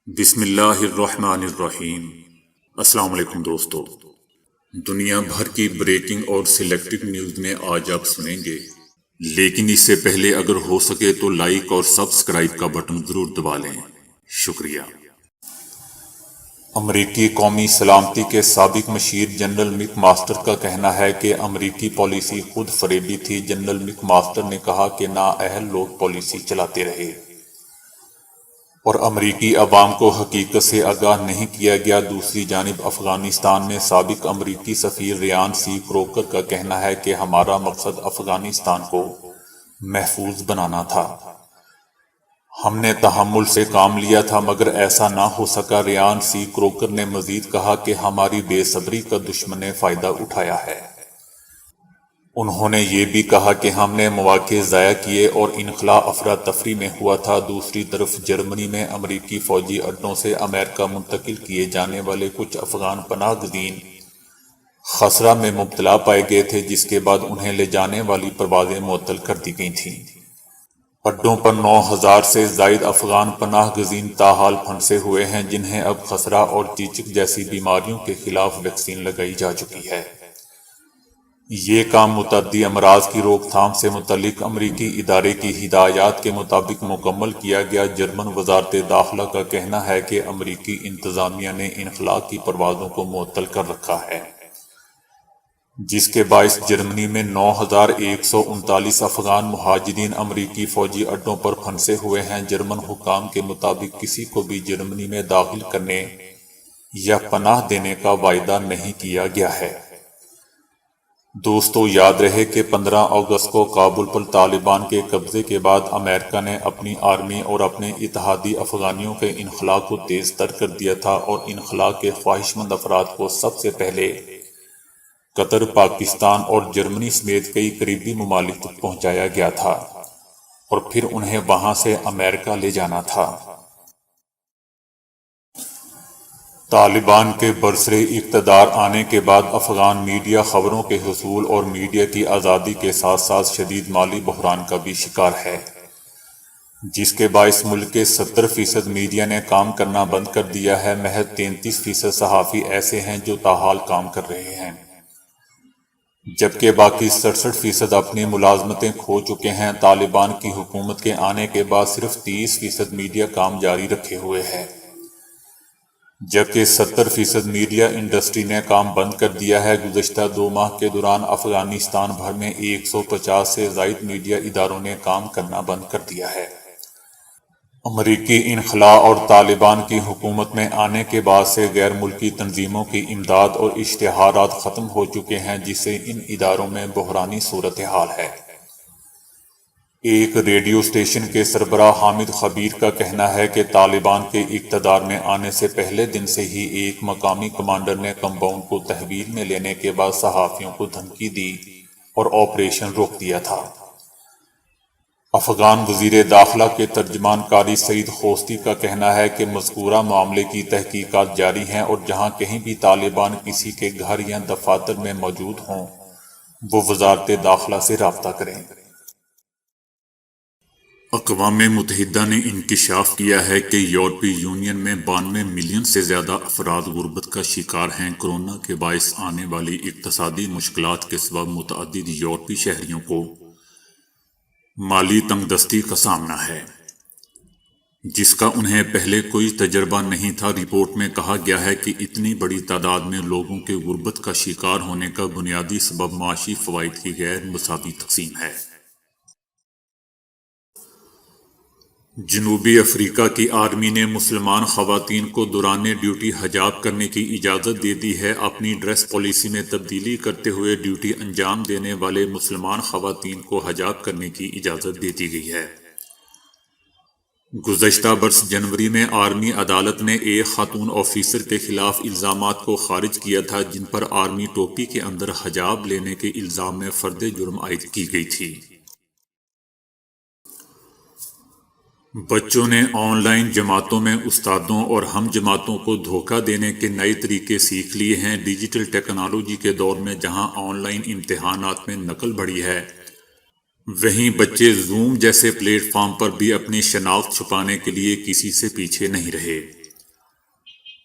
بسم اللہ الرحمن الرحیم۔ السلام علیکم دوستو، دنیا بھر کی بریکنگ اور سلیکٹڈ نیوز میں آج آپ سنیں گے، لیکن اس سے پہلے اگر ہو سکے تو لائک اور سبسکرائب کا بٹن ضرور دبا لیں۔ شکریہ۔ امریکی قومی سلامتی کے سابق مشیر جنرل مک ماسٹر کا کہنا ہے کہ امریکی پالیسی خود فریبی تھی۔ جنرل مک ماسٹر نے کہا کہ نااہل لوگ پالیسی چلاتے رہے اور امریکی عوام کو حقیقت سے آگاہ نہیں کیا گیا۔ دوسری جانب افغانستان میں سابق امریکی سفیر ریان سی کروکر کا کہنا ہے کہ ہمارا مقصد افغانستان کو محفوظ بنانا تھا۔ ہم نے تحمل سے کام لیا تھا مگر ایسا نہ ہو سکا۔ ریان سی کروکر نے مزید کہا کہ ہماری بے صبری کا دشمن نے فائدہ اٹھایا ہے۔ انہوں نے یہ بھی کہا کہ ہم نے مواقع ضائع کیے اور انخلا افراتفری میں ہوا تھا۔ دوسری طرف جرمنی میں امریکی فوجی اڈوں سے امریکہ منتقل کیے جانے والے کچھ افغان پناہ گزین خسرہ میں مبتلا پائے گئے تھے، جس کے بعد انہیں لے جانے والی پروازیں معطل کر دی گئی تھیں۔ اڈوں پر 9,000 سے زائد افغان پناہ گزین تاحال پھنسے ہوئے ہیں، جنہیں اب خسرہ اور چیچک جیسی بیماریوں کے خلاف ویکسین لگائی جا چکی ہے۔ یہ کام متعدی امراض کی روک تھام سے متعلق امریکی ادارے کی ہدایات کے مطابق مکمل کیا گیا۔ جرمن وزارت داخلہ کا کہنا ہے کہ امریکی انتظامیہ نے انخلا کی پروازوں کو معطل کر رکھا ہے، جس کے باعث جرمنی میں 9,139 افغان مہاجرین امریکی فوجی اڈوں پر پھنسے ہوئے ہیں۔ جرمن حکام کے مطابق کسی کو بھی جرمنی میں داخل کرنے یا پناہ دینے کا وعدہ نہیں کیا گیا ہے۔ دوستو، یاد رہے کہ 15 اگست کو کابل پر طالبان کے قبضے کے بعد امریکہ نے اپنی آرمی اور اپنے اتحادی افغانیوں کے انخلا کو تیز تر کر دیا تھا اور انخلا کے خواہشمند افراد کو سب سے پہلے قطر، پاکستان اور جرمنی سمیت کئی قریبی ممالک تک پہنچایا گیا تھا اور پھر انہیں وہاں سے امریکہ لے جانا تھا۔ طالبان کے برسر اقتدار آنے کے بعد افغان میڈیا خبروں کے حصول اور میڈیا کی آزادی کے ساتھ ساتھ شدید مالی بحران کا بھی شکار ہے، جس کے باعث ملک کے 70% میڈیا نے کام کرنا بند کر دیا ہے۔ محض 33% صحافی ایسے ہیں جو تاحال کام کر رہے ہیں، جبکہ باقی 67% اپنی ملازمتیں کھو چکے ہیں۔ طالبان کی حکومت کے آنے کے بعد صرف 30% میڈیا کام جاری رکھے ہوئے ہے، جبکہ 70% میڈیا انڈسٹری نے کام بند کر دیا ہے۔ گزشتہ 2 ماہ کے دوران افغانستان بھر میں 150 سے زائد میڈیا اداروں نے کام کرنا بند کر دیا ہے۔ امریکی انخلا اور طالبان کی حکومت میں آنے کے بعد سے غیر ملکی تنظیموں کی امداد اور اشتہارات ختم ہو چکے ہیں، جس سے ان اداروں میں بحرانی صورتحال ہے۔ ایک ریڈیو اسٹیشن کے سربراہ حامد خبیر کا کہنا ہے کہ طالبان کے اقتدار میں آنے سے پہلے دن سے ہی ایک مقامی کمانڈر نے کمپاؤنڈ کو تحویل میں لینے کے بعد صحافیوں کو دھمکی دی اور آپریشن روک دیا تھا۔ افغان وزیر داخلہ کے ترجمان قاری سعید خوستی کا کہنا ہے کہ مذکورہ معاملے کی تحقیقات جاری ہیں اور جہاں کہیں بھی طالبان کسی کے گھر یا دفاتر میں موجود ہوں، وہ وزارت داخلہ سے رابطہ کریں۔ اقوام متحدہ نے انکشاف کیا ہے کہ یورپی یونین میں 92 ملین سے زیادہ افراد غربت کا شکار ہیں۔ کورونا کے باعث آنے والی اقتصادی مشکلات کے سبب متعدد یورپی شہریوں کو مالی تنگ دستی کا سامنا ہے، جس کا انہیں پہلے کوئی تجربہ نہیں تھا۔ رپورٹ میں کہا گیا ہے کہ اتنی بڑی تعداد میں لوگوں کے غربت کا شکار ہونے کا بنیادی سبب معاشی فوائد کی غیر مساوی تقسیم ہے۔ جنوبی افریقہ کی آرمی نے مسلمان خواتین کو دوران ڈیوٹی حجاب کرنے کی اجازت دے دی ہے۔ اپنی ڈریس پالیسی میں تبدیلی کرتے ہوئے ڈیوٹی انجام دینے والے مسلمان خواتین کو حجاب کرنے کی اجازت دے دی گئی ہے۔ گزشتہ برس جنوری میں آرمی عدالت نے ایک خاتون آفیسر کے خلاف الزامات کو خارج کیا تھا، جن پر آرمی ٹوپی کے اندر حجاب لینے کے الزام میں فرد جرم عائد کی گئی تھی۔ بچوں نے آن لائن جماعتوں میں استادوں اور ہم جماعتوں کو دھوکہ دینے کے نئے طریقے سیکھ لیے ہیں۔ ڈیجیٹل ٹیکنالوجی کے دور میں جہاں آن لائن امتحانات میں نقل بڑھی ہے، وہیں بچے زوم جیسے پلیٹ فارم پر بھی اپنی شناخت چھپانے کے لیے کسی سے پیچھے نہیں رہے۔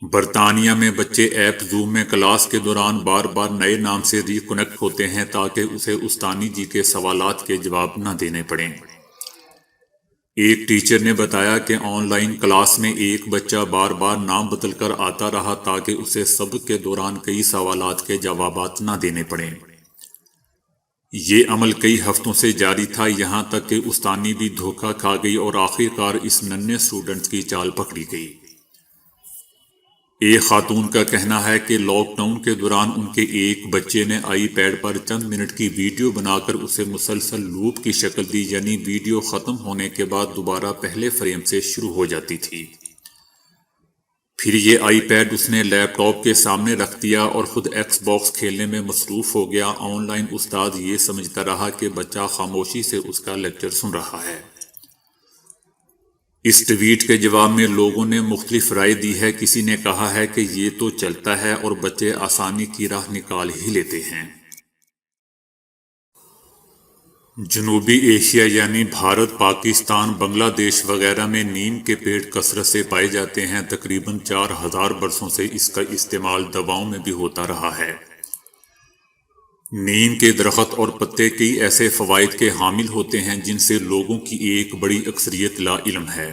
برطانیہ میں بچے ایپ زوم میں کلاس کے دوران بار بار نئے نام سے ری کنیکٹ ہوتے ہیں تاکہ اسے استانی جی کے سوالات کے جواب نہ دینے پڑیں۔ ایک ٹیچر نے بتایا کہ آن لائن کلاس میں ایک بچہ بار بار نام بدل کر آتا رہا تاکہ اسے سبق کے دوران کئی سوالات کے جوابات نہ دینے پڑیں۔ یہ عمل کئی ہفتوں سے جاری تھا، یہاں تک کہ استانی بھی دھوکہ کھا گئی اور آخر کار اس ننھے اسٹوڈنٹ کی چال پکڑی گئی۔ ایک خاتون کا کہنا ہے کہ لاک ڈاؤن کے دوران ان کے ایک بچے نے آئی پیڈ پر چند منٹ کی ویڈیو بنا کر اسے مسلسل لوپ کی شکل دی، یعنی ویڈیو ختم ہونے کے بعد دوبارہ پہلے فریم سے شروع ہو جاتی تھی۔ پھر یہ آئی پیڈ اس نے لیپ ٹاپ کے سامنے رکھ دیا اور خود ایکس باکس کھیلنے میں مصروف ہو گیا۔ آن لائن استاد یہ سمجھتا رہا کہ بچہ خاموشی سے اس کا لیکچر سن رہا ہے۔ اس ٹویٹ کے جواب میں لوگوں نے مختلف رائے دی ہے۔ کسی نے کہا ہے کہ یہ تو چلتا ہے اور بچے آسانی کی راہ نکال ہی لیتے ہیں۔ جنوبی ایشیا یعنی بھارت، پاکستان، بنگلہ دیش وغیرہ میں نیم کے پیڑ کثرت سے پائے جاتے ہیں۔ تقریباً 4000 برسوں سے اس کا استعمال دواؤں میں بھی ہوتا رہا ہے۔ نیم کے درخت اور پتے کئی ایسے فوائد کے حامل ہوتے ہیں جن سے لوگوں کی ایک بڑی اکثریت لا علم ہے۔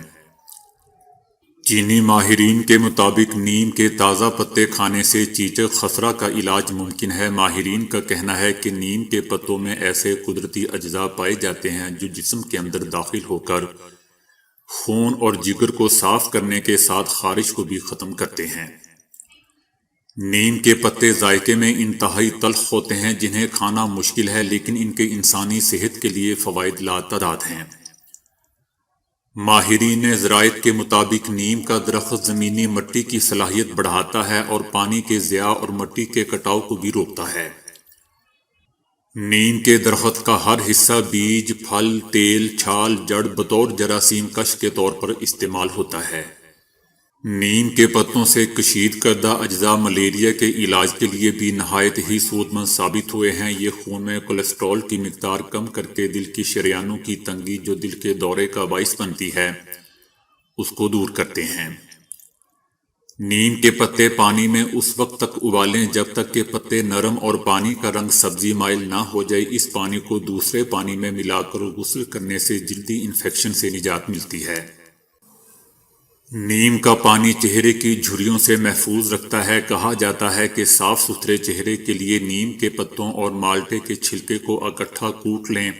چینی ماہرین کے مطابق نیم کے تازہ پتے کھانے سے چیچک خسرہ کا علاج ممکن ہے۔ ماہرین کا کہنا ہے کہ نیم کے پتوں میں ایسے قدرتی اجزاء پائے جاتے ہیں جو جسم کے اندر داخل ہو کر خون اور جگر کو صاف کرنے کے ساتھ خارش کو بھی ختم کرتے ہیں۔ نیم کے پتے ذائقے میں انتہائی تلخ ہوتے ہیں جنہیں کھانا مشکل ہے، لیکن ان کے انسانی صحت کے لیے فوائد لاتعداد ہیں۔ ماہرین زراعت کے مطابق نیم کا درخت زمینی مٹی کی صلاحیت بڑھاتا ہے اور پانی کے ضیاع اور مٹی کے کٹاؤ کو بھی روکتا ہے۔ نیم کے درخت کا ہر حصہ بیج، پھل، تیل، چھال، جڑ بطور جراثیم کش کے طور پر استعمال ہوتا ہے۔ نیم کے پتوں سے کشید کردہ اجزاء ملیریا کے علاج کے لیے بھی نہایت ہی سود مند ثابت ہوئے ہیں۔ یہ خون میں کولیسٹرول کی مقدار کم کر کے دل کی شریانوں کی تنگی جو دل کے دورے کا باعث بنتی ہے اس کو دور کرتے ہیں۔ نیم کے پتے پانی میں اس وقت تک ابالیں جب تک کہ پتے نرم اور پانی کا رنگ سبزی مائل نہ ہو جائے۔ اس پانی کو دوسرے پانی میں ملا کر غسل کرنے سے جلدی انفیکشن سے نجات ملتی ہے۔ نیم کا پانی چہرے کی جھریوں سے محفوظ رکھتا ہے۔ کہا جاتا ہے کہ صاف ستھرے چہرے کے لیے نیم کے پتوں اور مالٹے کے چھلکے کو اکٹھا کوٹ لیں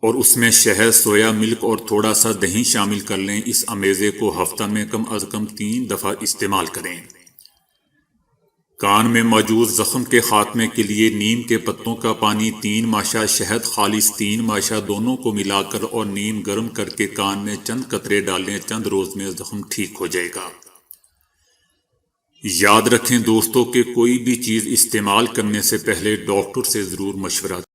اور اس میں شہد، سویا ملک اور تھوڑا سا دہی شامل کر لیں۔ اس امیزے کو ہفتہ میں کم از کم 3 دفعہ استعمال کریں۔ کان میں موجود زخم کے خاتمے کے لیے نیم کے پتوں کا پانی 3 ماشا، شہد خالص 3 ماشا دونوں کو ملا کر اور نیم گرم کر کے کان میں چند قطرے ڈالیں۔ چند روز میں زخم ٹھیک ہو جائے گا۔ یاد رکھیں دوستو کہ کوئی بھی چیز استعمال کرنے سے پہلے ڈاکٹر سے ضرور مشورہ کریں۔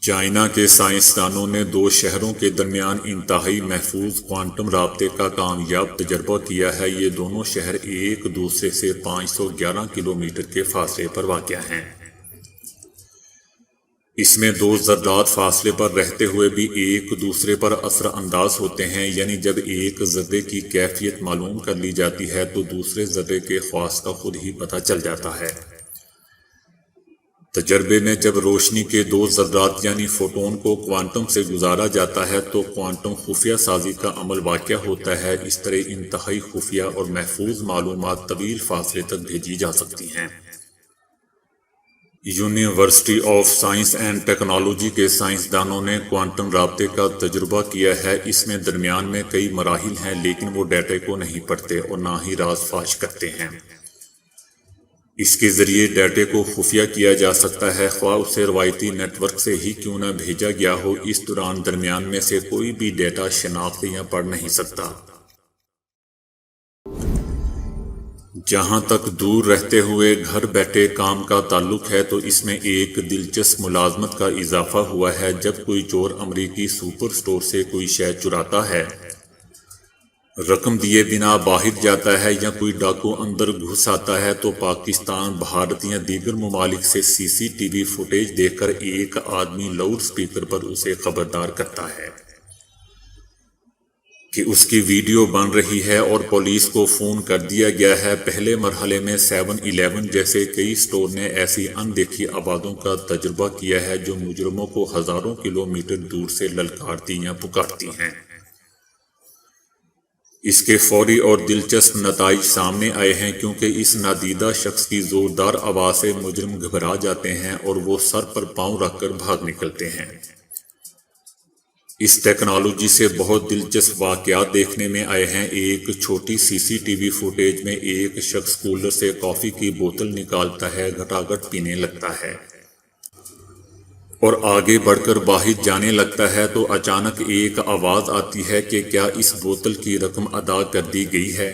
چائنا کے سائنسدانوں نے 2 شہروں کے درمیان انتہائی محفوظ کوانٹم رابطے کا کامیاب تجربہ کیا ہے۔ یہ دونوں شہر ایک دوسرے سے 511 کلومیٹر کے فاصلے پر واقع ہیں۔ اس میں 2 ذرات فاصلے پر رہتے ہوئے بھی ایک دوسرے پر اثر انداز ہوتے ہیں، یعنی جب ایک ذرے کی کیفیت معلوم کر لی جاتی ہے تو دوسرے ذرے کے خواص کا خود ہی پتہ چل جاتا ہے۔ تجربے میں جب روشنی کے 2 ذرات یعنی فوٹون کو کوانٹم سے گزارا جاتا ہے تو کوانٹم خفیہ سازی کا عمل واقع ہوتا ہے۔ اس طرح انتہائی خفیہ اور محفوظ معلومات طویل فاصلے تک بھیجی جا سکتی ہیں۔ University of science and technology کے سائنسدانوں نے کوانٹم رابطے کا تجربہ کیا ہے۔ اس میں درمیان میں کئی مراحل ہیں، لیکن وہ ڈیٹا کو نہیں پڑھتے اور نہ ہی راز فاش کرتے ہیں۔ اس کے ذریعے ڈیٹا کو خفیہ کیا جا سکتا ہے، خواہ اسے روایتی نیٹ ورک سے ہی کیوں نہ بھیجا گیا ہو۔ اس دوران درمیان میں سے کوئی بھی ڈیٹا شناخت یا پڑھ نہیں سکتا۔ جہاں تک دور رہتے ہوئے گھر بیٹھے کام کا تعلق ہے تو اس میں ایک دلچسپ ملازمت کا اضافہ ہوا ہے۔ جب کوئی چور امریکی سپر سٹور سے کوئی شے چراتا ہے، رقم دیے بنا باہر جاتا ہے یا کوئی ڈاکو اندر گھس آتا ہے تو پاکستان، بھارت یا دیگر ممالک سے CCTV فوٹیج دیکھ کر ایک آدمی لاؤڈ سپیکر پر اسے خبردار کرتا ہے۔ کہ اس کی ویڈیو بن رہی ہے اور پولیس کو فون کر دیا گیا ہے۔ پہلے مرحلے میں 7-11 جیسے کئی سٹور نے ایسی اندیکھی آوازوں کا تجربہ کیا ہے جو مجرموں کو ہزاروں کلومیٹر دور سے للکارتی یا پکارتی ہیں۔ اس کے فوری اور دلچسپ نتائج سامنے آئے ہیں کیونکہ اس نادیدہ شخص کی زوردار آواز سے مجرم گھبرا جاتے ہیں اور وہ سر پر پاؤں رکھ کر بھاگ نکلتے ہیں۔ اس ٹیکنالوجی سے بہت دلچسپ واقعات دیکھنے میں آئے ہیں۔ ایک چھوٹی CCTV فوٹیج میں ایک شخص کولر سے کافی کی بوتل نکالتا ہے، گھٹاگھٹ پینے لگتا ہے اور آگے بڑھ کر باہر جانے لگتا ہے تو اچانک ایک آواز آتی ہے کہ کیا اس بوتل کی رقم ادا کر دی گئی ہے؟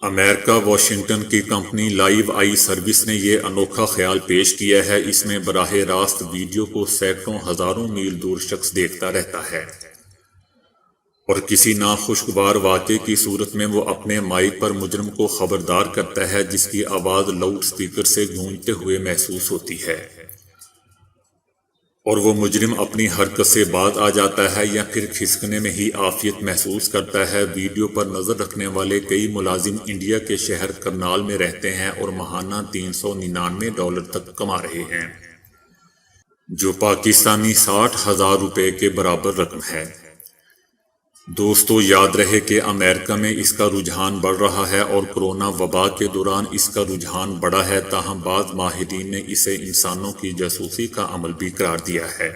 امریکہ واشنگٹن کی کمپنی لائیو آئی سروس نے یہ انوکھا خیال پیش کیا ہے۔ اس میں براہ راست ویڈیو کو سینکڑوں ہزاروں میل دور شخص دیکھتا رہتا ہے اور کسی ناخوشگوار واقعے کی صورت میں وہ اپنے مائک پر مجرم کو خبردار کرتا ہے جس کی آواز لاؤڈ سپیکر سے گونجتے ہوئے محسوس ہوتی ہے اور وہ مجرم اپنی حرکت سے باز آ جاتا ہے یا پھر کھسکنے میں ہی عافیت محسوس کرتا ہے۔ ویڈیو پر نظر رکھنے والے کئی ملازم انڈیا کے شہر کرنال میں رہتے ہیں اور ماہانہ $399 تک کما رہے ہیں، جو پاکستانی 60,000 روپے کے برابر رقم ہے۔ دوستو، یاد رہے کہ امریکہ میں اس کا رجحان بڑھ رہا ہے اور کرونا وبا کے دوران اس کا رجحان بڑھا ہے، تاہم بعض ماہرین نے اسے انسانوں کی جاسوسی کا عمل بھی قرار دیا ہے۔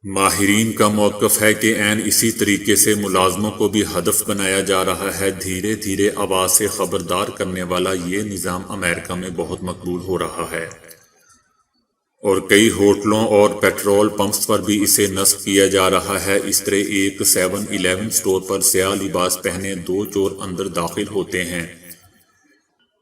ماہرین کا موقف ہے کہ عین اسی طریقے سے ملازموں کو بھی ہدف بنایا جا رہا ہے۔ دھیرے دھیرے آواز سے خبردار کرنے والا یہ نظام امریکہ میں بہت مقبول ہو رہا ہے اور کئی ہوٹلوں اور پیٹرول پمپس پر بھی اسے نصب کیا جا رہا ہے۔ اس طرح ایک 7-11 سٹور پر سیاہ لباس پہنے 2 چور اندر داخل ہوتے ہیں۔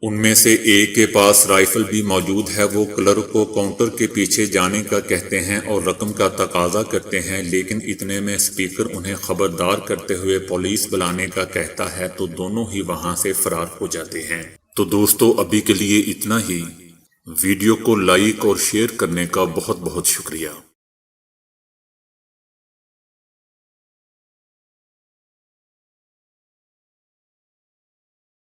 ان میں سے ایک کے پاس رائفل بھی موجود ہے۔ وہ کلرک کو کاؤنٹر کے پیچھے جانے کا کہتے ہیں اور رقم کا تقاضا کرتے ہیں، لیکن اتنے میں سپیکر انہیں خبردار کرتے ہوئے پولیس بلانے کا کہتا ہے تو دونوں ہی وہاں سے فرار ہو جاتے ہیں۔ تو دوستو، ابھی کے لیے اتنا ہی۔ ویڈیو کو لائک اور شیئر کرنے کا بہت بہت شکریہ۔